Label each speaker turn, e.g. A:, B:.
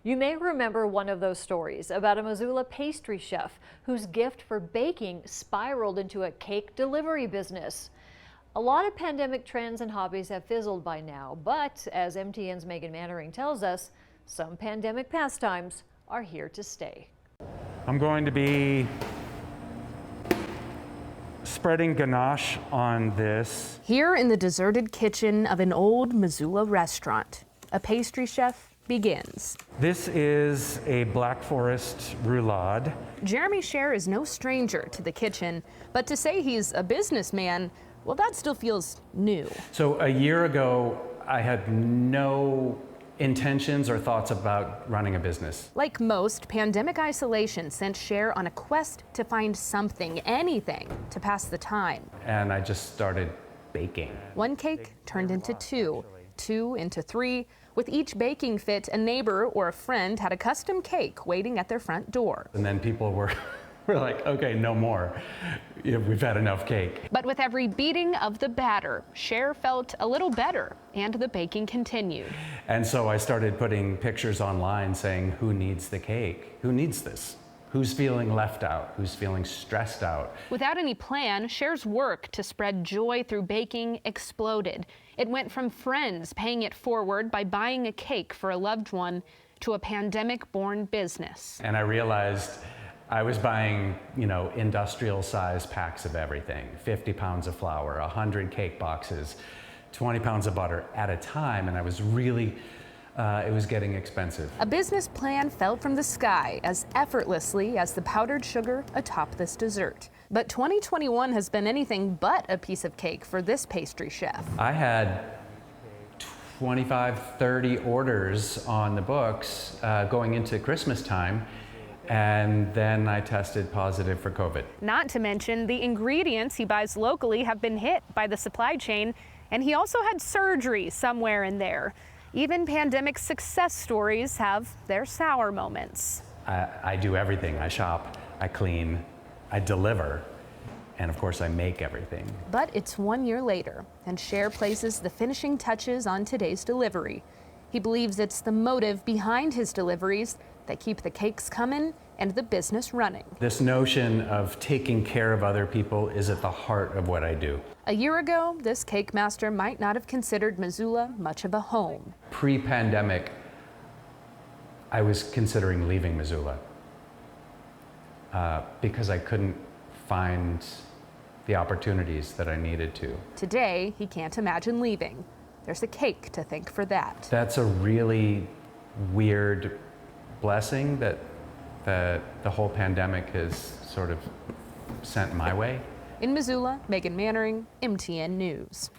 A: You may remember one of those stories about a Missoula pastry chef whose gift for baking spiraled into a cake delivery business. A lot of pandemic trends and hobbies have fizzled by now, but as MTN's Megan Mannering tells us, some pandemic pastimes are here to stay.
B: I'm going to be spreading ganache on this.
C: Here in the deserted kitchen of an old Missoula restaurant, a pastry chef begins.
B: This is a Black Forest roulade.
C: Jeremy Sher is no stranger to the kitchen, but to say he's a businessman, well, that still feels new.
B: So a year ago, I had no intentions or thoughts about running a business.
C: Like most, pandemic isolation sent Sher on a quest to find something, anything, to pass the time.
B: And I just started baking.
C: One cake turned into two, two into three. With each baking fit, a neighbor or a friend had a custom cake waiting at their front door.
B: And then people were like, okay, no more. We've had enough cake.
C: But with every beating of the batter, Sher felt a little better, and the baking continued.
B: And so I started putting pictures online saying, who needs the cake? Who needs this? Who's feeling left out? Who's feeling stressed out?
C: Without any plan, Sher's work to spread joy through baking exploded. It went from friends paying it forward by buying a cake for a loved one to a pandemic-born business.
B: And I realized I was buying, industrial size packs of everything, 50 pounds of flour, 100 cake boxes, 20 pounds of butter at a time, and I was really, it was getting expensive.
C: A business plan fell from the sky as effortlessly as the powdered sugar atop this dessert. But 2021 has been anything but a piece of cake for this pastry chef.
B: I had 25, 30 orders on the books going into Christmas time. And then I tested positive for COVID.
C: Not to mention the ingredients he buys locally have been hit by the supply chain, and he also had surgery somewhere in there. Even pandemic success stories have their sour moments.
B: I do everything. I shop, I clean, I deliver, and of course I make everything.
C: But it's 1 year later, and Sher places the finishing touches on today's delivery. He believes it's the motive behind his deliveries that keep the cakes coming and the business running.
B: This notion of taking care of other people is at the heart of what I do.
C: A year ago, this cake master might not have considered Missoula much of a home.
B: Pre-pandemic, I was considering leaving Missoula because I couldn't find the opportunities that I needed to.
C: Today, he can't imagine leaving. There's a cake to thank for that.
B: That's a really weird blessing that the whole pandemic has sort of sent my way.
C: In Missoula, Megan Mannering, MTN News.